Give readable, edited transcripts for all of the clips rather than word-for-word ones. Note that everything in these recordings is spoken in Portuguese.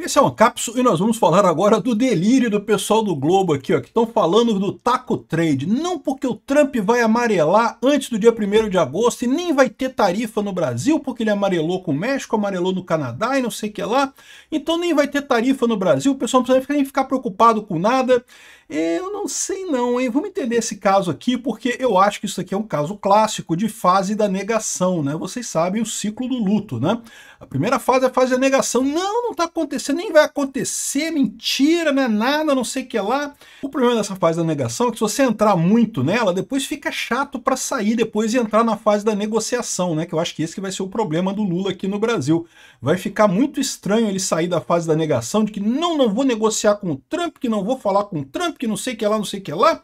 Esse é um Cápsula e nós vamos falar agora do delírio do pessoal do Globo aqui, ó, que estão falando do taco trade. Não porque o Trump vai amarelar antes do dia 1º de agosto e nem vai ter tarifa no Brasil, porque ele amarelou com o México, amarelou no Canadá e não sei o que lá. Então nem vai ter tarifa no Brasil, o pessoal não precisa nem ficar preocupado com nada. Eu não sei não, hein? Vamos entender esse caso aqui, porque eu acho que isso aqui é um caso clássico de fase da negação, né? Vocês sabem o ciclo do luto, né? A primeira fase é a fase da negação. Não tá acontecendo, nem vai acontecer, mentira, não é nada, não sei o que lá. O problema dessa fase da negação é que se você entrar muito nela, depois fica chato para sair depois e entrar na fase da negociação, né? Que eu acho que esse que vai ser o problema do Lula aqui no Brasil. Vai ficar muito estranho ele sair da fase da negação, de que não vou negociar com o Trump, que não vou falar com o Trump, que não sei o que lá, não sei o que lá,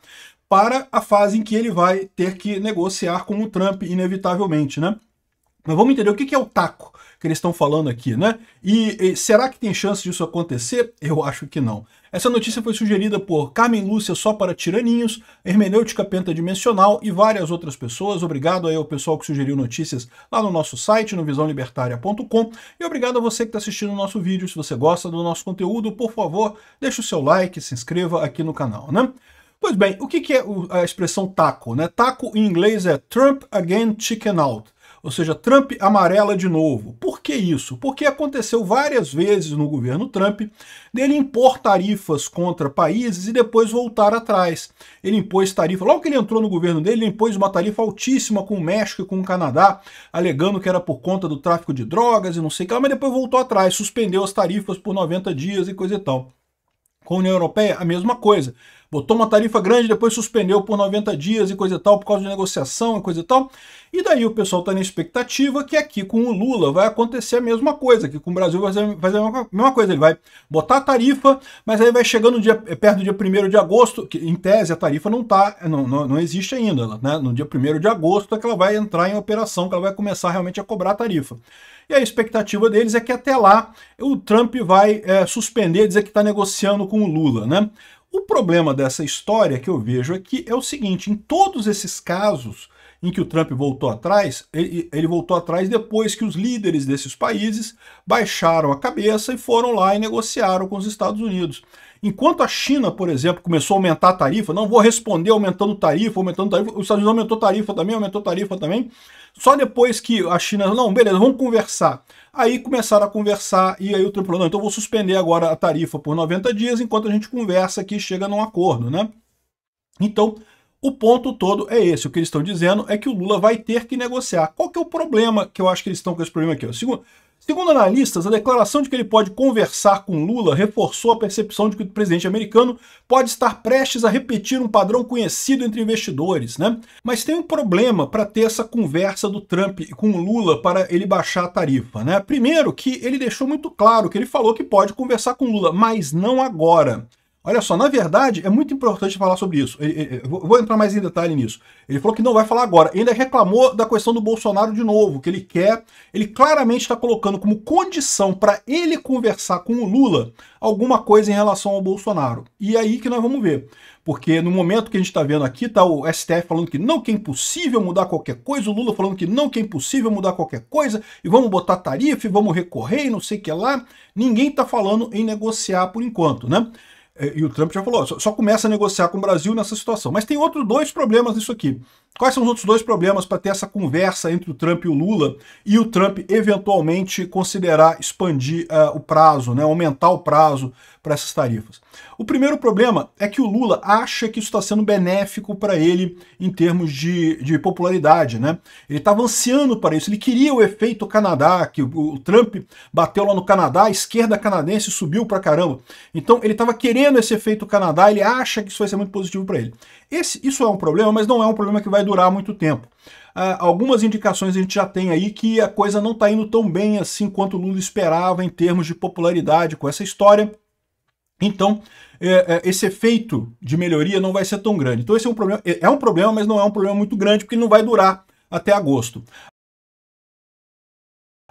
para a fase em que ele vai ter que negociar com o Trump, inevitavelmente, né? Mas vamos entender o que é o taco que eles estão falando aqui, né? E será que tem chance disso acontecer? Eu acho que não. Essa notícia foi sugerida por Carmen Lúcia Só para Tiraninhos, Hermenêutica Pentadimensional e várias outras pessoas. Obrigado aí ao pessoal que sugeriu notícias lá no nosso site, no visãolibertaria.com. E obrigado a você que está assistindo o nosso vídeo. Se você gosta do nosso conteúdo, por favor, deixe o seu like, se inscreva aqui no canal, né? Pois bem, o que é a expressão taco, né? Taco em inglês é Trump again chicken out. Ou seja, Trump amarela de novo. Por que isso? Porque aconteceu várias vezes no governo Trump dele impor tarifas contra países e depois voltar atrás. Ele impôs tarifa, logo que ele entrou no governo dele, ele impôs uma tarifa altíssima com o México e com o Canadá, alegando que era por conta do tráfico de drogas e não sei o que lá, mas depois voltou atrás, suspendeu as tarifas por 90 dias e coisa e tal. Com a União Europeia, a mesma coisa. Botou uma tarifa grande, depois suspendeu por 90 dias e coisa e tal, por causa de negociação e coisa e tal. E daí o pessoal está na expectativa que aqui com o Lula vai acontecer a mesma coisa, que com o Brasil vai fazer a mesma coisa. Ele vai botar a tarifa, mas aí vai chegando perto do dia 1º de agosto, que em tese a tarifa não existe ainda, né? No dia 1º de agosto é que ela vai entrar em operação, que ela vai começar realmente a cobrar a tarifa. E a expectativa deles é que até lá o Trump vai suspender, dizer que está negociando com o Lula, né? O problema dessa história que eu vejo aqui é o seguinte: em todos esses casos em que o Trump voltou atrás, ele voltou atrás depois que os líderes desses países baixaram a cabeça e foram lá e negociaram com os Estados Unidos. Enquanto a China, por exemplo, começou a aumentar a tarifa, não vou responder aumentando tarifa, os Estados Unidos aumentou tarifa também, só depois que a China, não, beleza, vamos conversar. Aí começaram a conversar e aí o Trump falou, não, então eu vou suspender agora a tarifa por 90 dias enquanto a gente conversa aqui e chega num acordo, né? Então, o ponto todo é esse. O que eles estão dizendo é que o Lula vai ter que negociar. Qual que é o problema que eu acho que eles estão com esse problema aqui? Segundo analistas, a declaração de que ele pode conversar com Lula reforçou a percepção de que o presidente americano pode estar prestes a repetir um padrão conhecido entre investidores, né? Mas tem um problema para ter essa conversa do Trump com o Lula para ele baixar a tarifa, né? Primeiro, que ele deixou muito claro que ele falou que pode conversar com Lula, mas não agora. Olha só, na verdade, é muito importante falar sobre isso. Vou entrar mais em detalhe nisso. Ele falou que não vai falar agora. Ele ainda reclamou da questão do Bolsonaro de novo, que ele claramente está colocando como condição para ele conversar com o Lula alguma coisa em relação ao Bolsonaro. E é aí que nós vamos ver. Porque no momento que a gente está vendo aqui, está o STF falando que não, que é impossível mudar qualquer coisa, o Lula falando que não, que é impossível mudar qualquer coisa, e vamos botar tarifa, e vamos recorrer, e não sei o que lá. Ninguém está falando em negociar por enquanto, né? E o Trump já falou, só começa a negociar com o Brasil nessa situação. Mas tem outros dois problemas nisso aqui. Quais são os outros dois problemas para ter essa conversa entre o Trump e o Lula e o Trump eventualmente considerar expandir o prazo, né, aumentar o prazo para essas tarifas? O primeiro problema é que o Lula acha que isso está sendo benéfico para ele em termos de popularidade, né? Ele estava ansiando para isso, ele queria o efeito Canadá, que o Trump bateu lá no Canadá, a esquerda canadense subiu para caramba. Então ele estava querendo esse efeito Canadá, ele acha que isso vai ser muito positivo para ele. Isso é um problema, mas não é um problema que vai durar muito tempo. Algumas indicações a gente já tem aí que a coisa não está indo tão bem assim quanto o Lula esperava em termos de popularidade com essa história. Então, esse efeito de melhoria não vai ser tão grande. Então esse é um problema, mas não é um problema muito grande, porque ele não vai durar até agosto.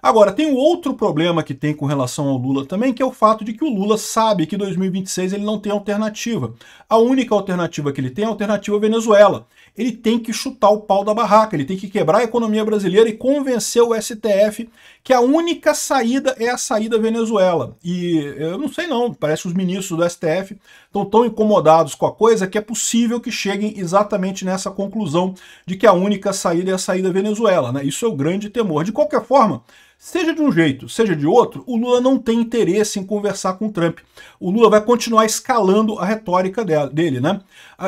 Agora, tem um outro problema que tem com relação ao Lula também, que é o fato de que o Lula sabe que em 2026 ele não tem alternativa. A única alternativa que ele tem é a alternativa Venezuela. Ele tem que chutar o pau da barraca, ele tem que quebrar a economia brasileira e convencer o STF que a única saída é a saída Venezuela. E eu não sei não, parece que os ministros do STF estão tão incomodados com a coisa que é possível que cheguem exatamente nessa conclusão de que a única saída é a saída Venezuela, né? Isso é o grande temor. De qualquer forma, seja de um jeito, seja de outro, o Lula não tem interesse em conversar com o Trump. O Lula vai continuar escalando a retórica dele, né?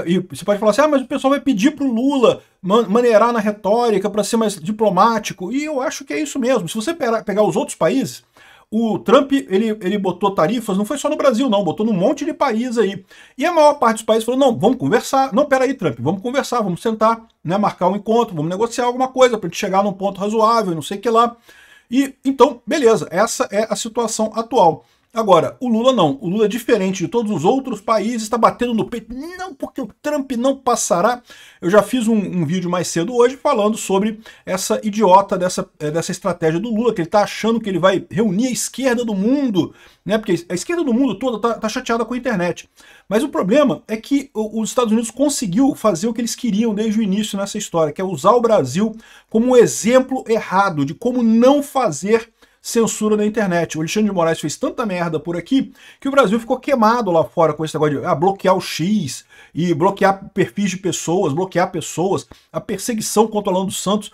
E você pode falar assim, mas o pessoal vai pedir para o Lula maneirar na retórica para ser mais diplomático. E eu acho que é isso mesmo. Se você pegar os outros países, o Trump, ele botou tarifas, não foi só no Brasil não, botou num monte de país aí. E a maior parte dos países falou, não, vamos conversar. Não, peraí, Trump, vamos conversar, vamos sentar, né, marcar um encontro, vamos negociar alguma coisa para a gente chegar num ponto razoável, não sei o que lá. E então, beleza, essa é a situação atual. Agora, o Lula não. O Lula, diferente de todos os outros países, está batendo no peito. Não, porque o Trump não passará. Eu já fiz um vídeo mais cedo hoje falando sobre essa idiota dessa estratégia do Lula, que ele está achando que ele vai reunir a esquerda do mundo, né? Porque a esquerda do mundo toda tá chateada com a internet. Mas o problema é que os Estados Unidos conseguiu fazer o que eles queriam desde o início nessa história, que é usar o Brasil como um exemplo errado de como não fazer censura na internet. O Alexandre de Moraes fez tanta merda por aqui que o Brasil ficou queimado lá fora com esse negócio de bloquear o X e bloquear perfis de pessoas, bloquear pessoas, a perseguição contra o Alan dos Santos.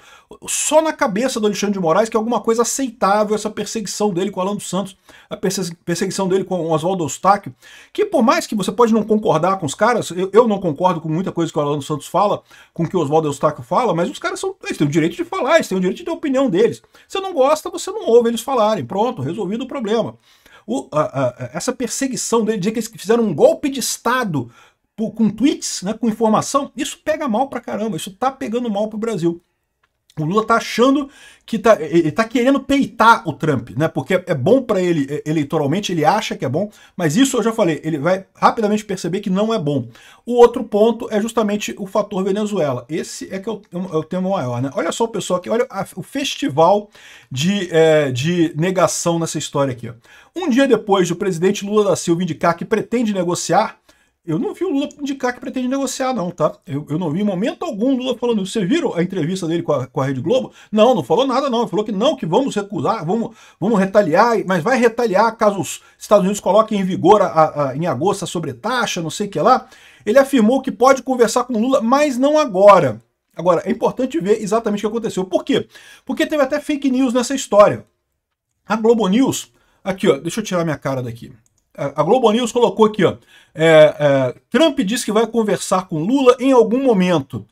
Só na cabeça do Alexandre de Moraes que é alguma coisa aceitável essa perseguição dele com o Alan dos Santos, a perseguição dele com o Oswaldo Eustáquio, que por mais que você pode não concordar com os caras, eu não concordo com muita coisa que o Alan dos Santos fala, com o que o Oswaldo Eustáquio fala, mas os caras eles têm o direito de falar, eles têm o direito de ter a opinião deles. Se não gosta, você não ouve eles falarem. Pronto, resolvido o problema. Essa perseguição dele, dizer que eles fizeram um golpe de Estado com tweets, né, com informação, isso pega mal pra caramba, isso tá pegando mal pro Brasil. O Lula tá achando que ele tá querendo peitar o Trump, né? Porque é bom para ele eleitoralmente, ele acha que é bom, mas isso eu já falei, ele vai rapidamente perceber que não é bom. O outro ponto é justamente o fator Venezuela. Esse é que é o tema maior, né? Olha só o pessoal aqui, olha o festival de negação nessa história aqui. Ó. Um dia depois do presidente Lula da Silva indicar que pretende negociar, eu não vi o Lula indicar que pretende negociar, não, tá? Eu não vi em momento algum o Lula falando isso. Vocês viram a entrevista dele com a Rede Globo? Não, não falou nada, não. Ele falou que não, que vamos recusar, vamos retaliar, mas vai retaliar caso os Estados Unidos coloquem em vigor em agosto a sobretaxa, não sei o que lá. Ele afirmou que pode conversar com o Lula, mas não agora. Agora, é importante ver exatamente o que aconteceu. Por quê? Porque teve até fake news nessa história. A Globo News, aqui ó, deixa eu tirar minha cara daqui. A Globo News colocou aqui, ó, Trump disse que vai conversar com Lula em algum momento.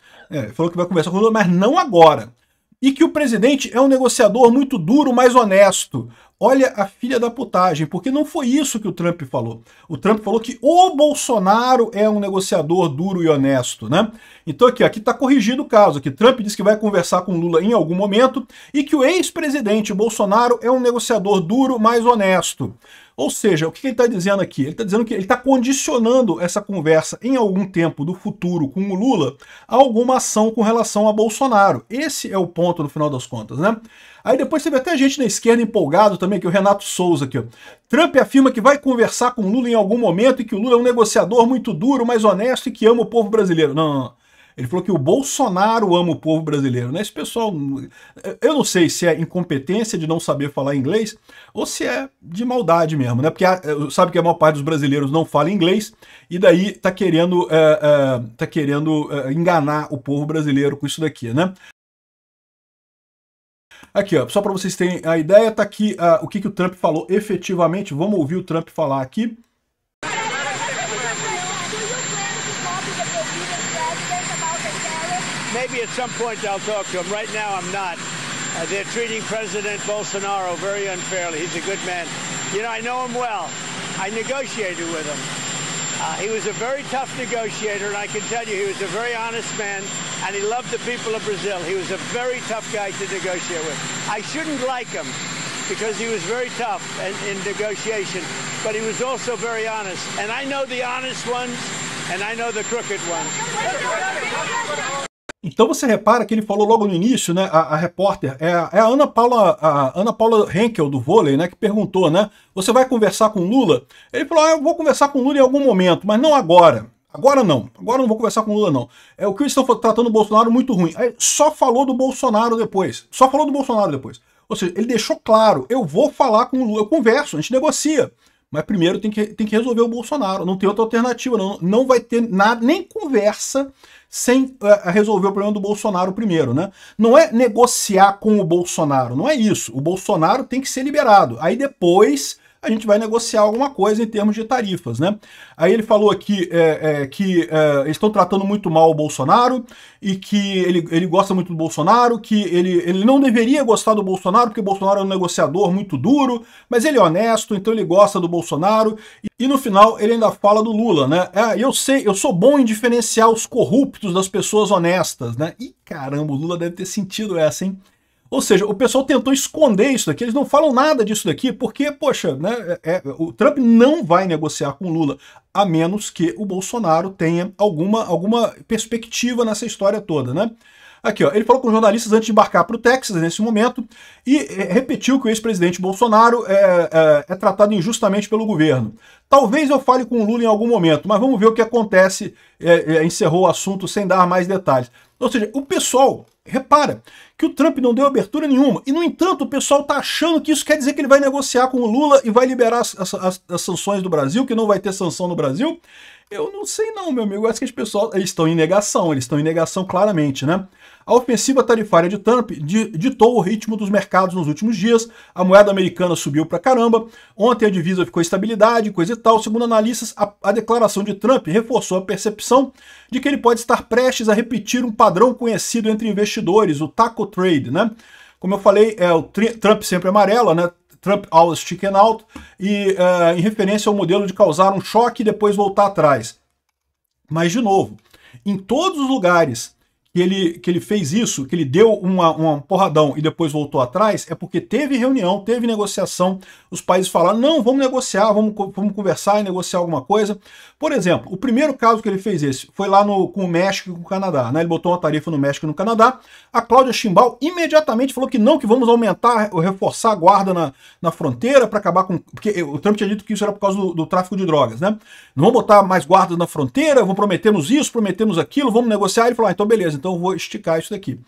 Falou que vai conversar com Lula, mas não agora. E que o presidente é um negociador muito duro, mas honesto. Olha a filha da putagem, porque não foi isso que o Trump falou. O Trump falou que o Bolsonaro é um negociador duro e honesto, né? Então aqui está corrigido o caso, que Trump disse que vai conversar com Lula em algum momento e que o ex-presidente Bolsonaro é um negociador duro, mas honesto. Ou seja, o que ele está dizendo aqui? Ele está dizendo que ele está condicionando essa conversa em algum tempo do futuro com o Lula a alguma ação com relação a Bolsonaro. Esse é o ponto no final das contas, né? Aí depois teve até gente na esquerda empolgado também, que é o Renato Souza aqui. Ó. Trump afirma que vai conversar com o Lula em algum momento e que o Lula é um negociador muito duro, mas honesto e que ama o povo brasileiro. Não. Ele falou que o Bolsonaro ama o povo brasileiro, né? Esse pessoal, eu não sei se é incompetência de não saber falar inglês ou se é de maldade mesmo, né? Porque sabe que a maior parte dos brasileiros não fala inglês e daí tá querendo enganar o povo brasileiro com isso daqui, né? Aqui, ó, só para vocês terem a ideia, tá aqui o que o Trump falou efetivamente. Vamos ouvir o Trump falar aqui. Maybe at some point I'll talk to him. Right now I'm not. They're treating President Bolsonaro very unfairly. He's a good man. You know, I know him well. I negotiated with him. He was a very tough negotiator, and I can tell you he was a very honest man, and he loved the people of Brazil. He was a very tough guy to negotiate with. I shouldn't like him because he was very tough in negotiation, but he was also very honest. And I know the honest ones, and I know the crooked ones. Então você repara que ele falou logo no início, né, a repórter, é a Ana Paula Henkel do vôlei, né, que perguntou, né, você vai conversar com o Lula? Ele falou, eu vou conversar com o Lula em algum momento, mas não agora. Agora não vou conversar com o Lula não. É o que eles estão tratando o Bolsonaro muito ruim. Aí só falou do Bolsonaro depois. Ou seja, ele deixou claro, eu vou falar com o Lula, eu converso, a gente negocia. Mas primeiro tem que resolver o Bolsonaro, não tem outra alternativa, não vai ter nada, nem conversa sem resolver o problema do Bolsonaro primeiro, né? Não é negociar com o Bolsonaro, não é isso. O Bolsonaro tem que ser liberado. Aí depois a gente vai negociar alguma coisa em termos de tarifas, né? Aí ele falou aqui que eles estão tratando muito mal o Bolsonaro e que ele gosta muito do Bolsonaro, que ele não deveria gostar do Bolsonaro porque o Bolsonaro é um negociador muito duro, mas ele é honesto, então ele gosta do Bolsonaro. E no final ele ainda fala do Lula, né? Eu sou bom em diferenciar os corruptos das pessoas honestas, né? E caramba, o Lula deve ter sentido essa, hein? Ou seja, o pessoal tentou esconder isso daqui, eles não falam nada disso daqui, porque, poxa, né, o Trump não vai negociar com o Lula, a menos que o Bolsonaro tenha alguma perspectiva nessa história toda, né? Aqui, ó, ele falou com jornalistas antes de embarcar para o Texas, nesse momento, e repetiu que o ex-presidente Bolsonaro é tratado injustamente pelo governo. Talvez eu fale com o Lula em algum momento, mas vamos ver o que acontece, encerrou o assunto sem dar mais detalhes. Ou seja, o pessoal repara que o Trump não deu abertura nenhuma, e no entanto o pessoal está achando que isso quer dizer que ele vai negociar com o Lula e vai liberar as sanções do Brasil, que não vai ter sanção no Brasil. Eu não sei não, meu amigo, eu acho que eles estão em negação claramente, né? A ofensiva tarifária de Trump ditou o ritmo dos mercados nos últimos dias, a moeda americana subiu pra caramba, ontem a divisa ficou estabilidade, coisa e tal. Segundo analistas, a declaração de Trump reforçou a percepção de que ele pode estar prestes a repetir um padrão conhecido entre investidores, o taco trade, né? Como eu falei, o Trump sempre amarelo, né? Trump always chicken out, e em referência ao modelo de causar um choque e depois voltar atrás. Mas, de novo, em todos os lugares que ele fez isso, que ele deu um porradão e depois voltou atrás, é porque teve reunião, teve negociação, os países falaram, não, vamos negociar, vamos conversar e negociar alguma coisa. Por exemplo, o primeiro caso que ele fez esse foi lá com o México e com o Canadá, né? Ele botou uma tarifa no México e no Canadá, a Cláudia Sheinbaum imediatamente falou que não, que vamos aumentar, reforçar a guarda na fronteira para acabar com... Porque o Trump tinha dito que isso era por causa do tráfico de drogas, né? Não vamos botar mais guardas na fronteira, vamos prometemos isso, prometemos aquilo, vamos negociar. Ele falou, então beleza, então eu vou esticar isso daqui.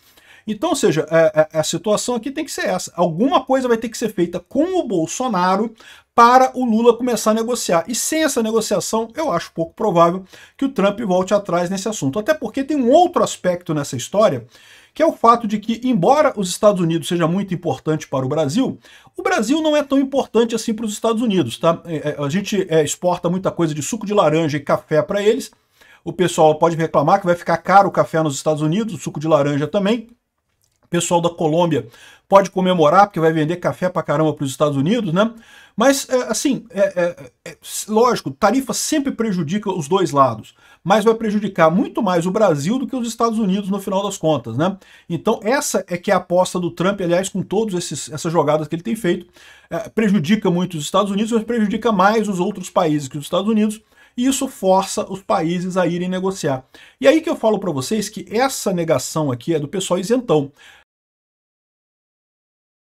Então, ou seja, a situação aqui tem que ser essa. Alguma coisa vai ter que ser feita com o Bolsonaro para o Lula começar a negociar. E sem essa negociação, eu acho pouco provável que o Trump volte atrás nesse assunto. Até porque tem um outro aspecto nessa história, que é o fato de que, embora os Estados Unidos seja muito importante para o Brasil não é tão importante assim para os Estados Unidos, tá? A gente exporta muita coisa de suco de laranja e café para eles. O pessoal pode reclamar que vai ficar caro o café nos Estados Unidos, o suco de laranja também. O pessoal da Colômbia pode comemorar, porque vai vender café pra caramba para os Estados Unidos, né? Mas, lógico, tarifa sempre prejudica os dois lados, mas vai prejudicar muito mais o Brasil do que os Estados Unidos no final das contas, né? Então essa é que é a aposta do Trump, aliás, com todas essas jogadas que ele tem feito. Prejudica muito os Estados Unidos, mas prejudica mais os outros países que os Estados Unidos, e isso força os países a irem negociar. E aí que eu falo para vocês que essa negação aqui é do pessoal isentão.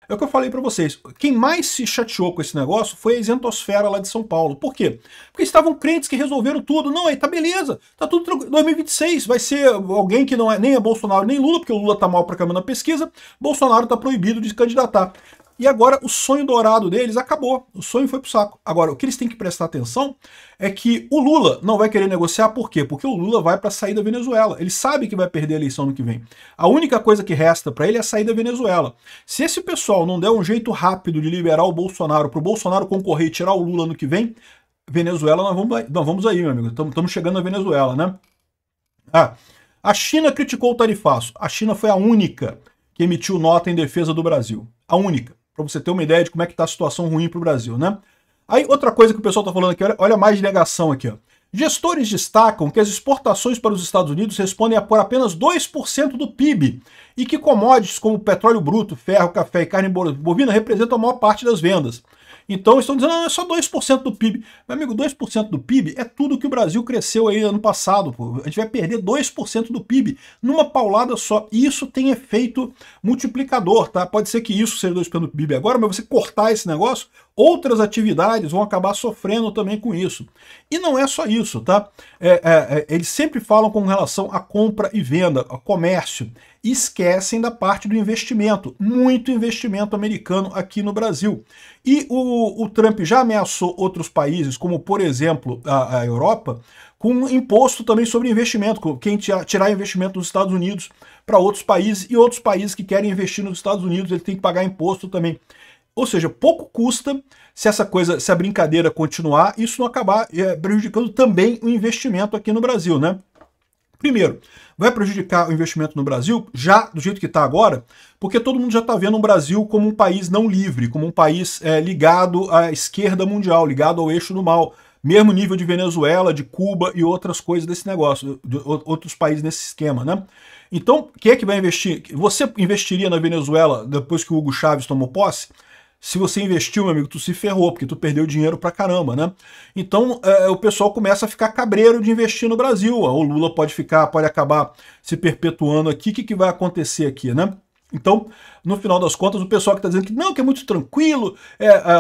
É o que eu falei para vocês. Quem mais se chateou com esse negócio foi a isentosfera lá de São Paulo. Por quê? Porque estavam crentes que resolveram tudo. Não, aí tá beleza. Tá tudo tranquilo. 2026 vai ser alguém que não é nem Bolsonaro nem Lula, porque o Lula tá mal pra caramba na pesquisa. Bolsonaro tá proibido de se candidatar. E agora o sonho dourado deles acabou. O sonho foi pro saco. Agora, o que eles têm que prestar atenção é que o Lula não vai querer negociar. Por quê? Porque o Lula vai para sair da Venezuela. Ele sabe que vai perder a eleição no que vem. A única coisa que resta para ele é sair da Venezuela. Se esse pessoal não der um jeito rápido de liberar o Bolsonaro, para o Bolsonaro concorrer e tirar o Lula no que vem, Venezuela nós vamos aí, meu amigo. Estamos chegando na Venezuela, né? A China criticou o tarifaço. A China foi a única que emitiu nota em defesa do Brasil. A única. Para você ter uma ideia de como é que está a situação ruim para o Brasil, né? Aí, outra coisa que o pessoal está falando aqui, olha mais de negação aqui, ó. Gestores destacam que as exportações para os Estados Unidos respondem por apenas 2% do PIB e que commodities como petróleo bruto, ferro, café e carne bovina representam a maior parte das vendas. Então estão dizendo, não, é só 2% do PIB. Meu amigo, 2% do PIB é tudo que o Brasil cresceu aí ano passado. Pô. A gente vai perder 2% do PIB numa paulada só. E isso tem efeito multiplicador, tá? Pode ser que isso seja 2% do PIB agora, mas você cortar esse negócio, outras atividades vão acabar sofrendo também com isso. E não é só isso, tá? Eles sempre falam com relação à compra e venda, ao comércio. E esquecem da parte do investimento. Muito investimento americano aqui no Brasil. E o Trump já ameaçou outros países, como por exemplo a Europa, com imposto também sobre investimento, quem tirar investimento dos Estados Unidos para outros países, e outros países que querem investir nos Estados Unidos, ele tem que pagar imposto também. Ou seja, pouco custa se a brincadeira continuar, isso não acabar prejudicando também o investimento aqui no Brasil, né? Primeiro, vai prejudicar o investimento no Brasil, já do jeito que está agora, porque todo mundo já está vendo o Brasil como um país não livre, como um país ligado à esquerda mundial, ligado ao eixo do mal. Mesmo nível de Venezuela, de Cuba e outras coisas desse negócio, de outros países nesse esquema, né? Então, quem é que vai investir? Você investiria na Venezuela depois que o Hugo Chávez tomou posse? Se você investiu, meu amigo, tu se ferrou, porque tu perdeu dinheiro pra caramba, né? Então, o pessoal começa a ficar cabreiro de investir no Brasil. O Lula pode acabar se perpetuando aqui. O que vai acontecer aqui, né? Então, no final das contas, o pessoal que está dizendo que não, que é muito tranquilo,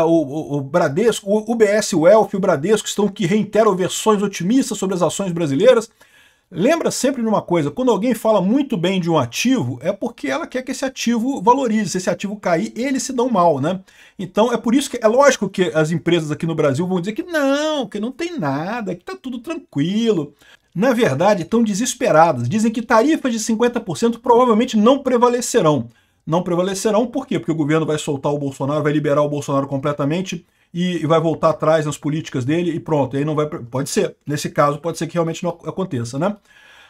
o Bradesco, o UBS Wealth e o Bradesco que reiteram versões otimistas sobre as ações brasileiras. Lembra sempre de uma coisa, quando alguém fala muito bem de um ativo, é porque ela quer que esse ativo valorize. Se esse ativo cair, eles se dão mal, né? Então é por isso que é lógico que as empresas aqui no Brasil vão dizer que não tem nada, que tá tudo tranquilo. Na verdade, estão desesperadas. Dizem que tarifas de 50% provavelmente não prevalecerão. Não prevalecerão por quê? Porque o governo vai soltar o Bolsonaro, vai liberar o Bolsonaro completamente e vai voltar atrás nas políticas dele e pronto. Aí não vai. Pode ser. Nesse caso, pode ser que realmente não aconteça, né?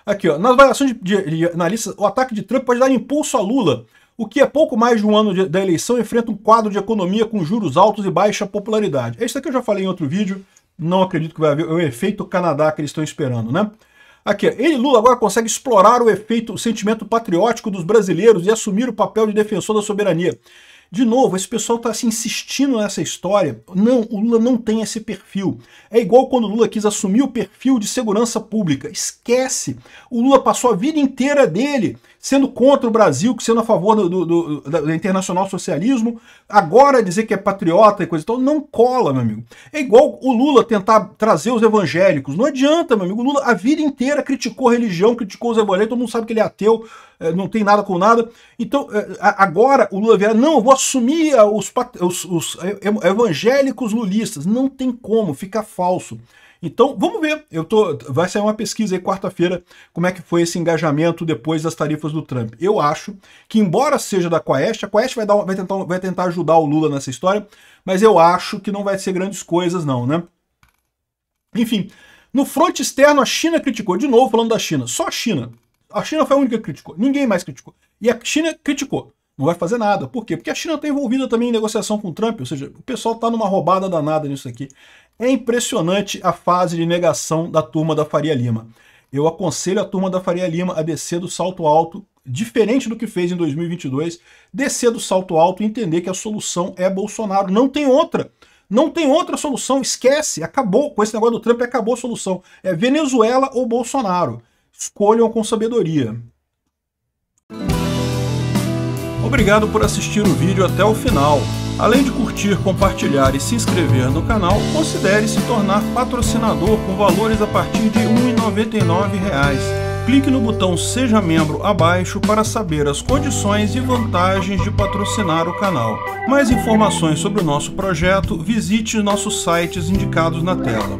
Aqui, ó. Nas avaliações de analistas, o ataque de Trump pode dar impulso a Lula, o que é pouco mais de um ano da eleição enfrenta um quadro de economia com juros altos e baixa popularidade. Isso aqui eu já falei em outro vídeo. Não acredito que vai haver o efeito Canadá que eles estão esperando, né? Aqui, ele, Lula, agora consegue explorar o sentimento patriótico dos brasileiros e assumir o papel de defensor da soberania. De novo, esse pessoal está assim, insistindo nessa história. Não, o Lula não tem esse perfil. É igual quando o Lula quis assumir o perfil de segurança pública. Esquece! O Lula passou a vida inteira dele sendo contra o Brasil, sendo a favor do internacional socialismo. Agora dizer que é patriota e coisa e tal, não cola, meu amigo. É igual o Lula tentar trazer os evangélicos. Não adianta, meu amigo. O Lula a vida inteira criticou religião, criticou os evangélicos, todo mundo sabe que ele é ateu, não tem nada com nada. Então, agora o Lula vira, não, eu vou assumir os evangélicos lulistas. Não tem como, fica falso. Então, vamos ver. Vai sair uma pesquisa aí quarta-feira como é que foi esse engajamento depois das tarifas do Trump. Eu acho que, embora seja da Quaest, a Quaest vai tentar ajudar o Lula nessa história, mas eu acho que não vai ser grandes coisas não, né? Enfim, no fronte externo a China criticou, de novo falando da China, só a China. A China foi a única que criticou, ninguém mais criticou. E a China criticou. Não vai fazer nada. Por quê? Porque a China está envolvida também em negociação com o Trump, ou seja, o pessoal está numa roubada danada nisso aqui. É impressionante a fase de negação da turma da Faria Lima. Eu aconselho a turma da Faria Lima a descer do salto alto, diferente do que fez em 2022, descer do salto alto e entender que a solução é Bolsonaro. Não tem outra. Não tem outra solução. Esquece. Acabou. Com esse negócio do Trump, acabou a solução. É Venezuela ou Bolsonaro. Escolham com sabedoria. Obrigado por assistir o vídeo até o final. Além de curtir, compartilhar e se inscrever no canal, considere se tornar patrocinador com valores a partir de R$ 1,99. Clique no botão Seja Membro abaixo para saber as condições e vantagens de patrocinar o canal. Mais informações sobre o nosso projeto, visite nossos sites indicados na tela.